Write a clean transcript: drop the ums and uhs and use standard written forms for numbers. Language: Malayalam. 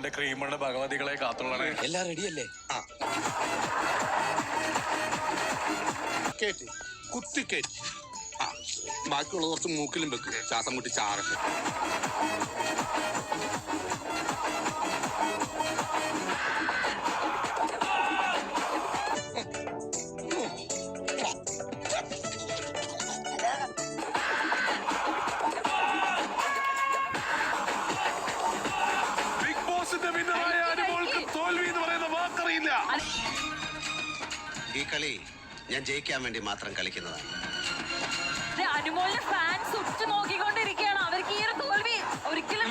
എന്റെ ക്രീമുണ്ട് ഭഗവതികളെ കാത്തുള്ളണേ. എല്ലാം റെഡിയല്ലേ? കേട്ടി കുത്തി കേട്ടി. ബാക്കിയുള്ള കുറച്ച് മൂക്കിലും വെക്ക്, ശ്വാസം മുട്ടി ചാകട്ടെ. ബിഗ് ബോസിന്റെ വിന്നറായ അനുമോൾക്ക് തോൽവി എന്ന് പറയുന്ന വാക്കറിയില്ല. ഈ കളി ഞാൻ ജയിക്കാൻ വേണ്ടി മാത്രം കളിക്കുന്നതാണ്. അനുമോളിന്റെ ഫാൻസ് ഉറ്റു നോക്കിക്കൊണ്ടിരിക്കുകയാണ്. അവർക്ക് ഈ ഒരു തോൽവി ഒരിക്കലും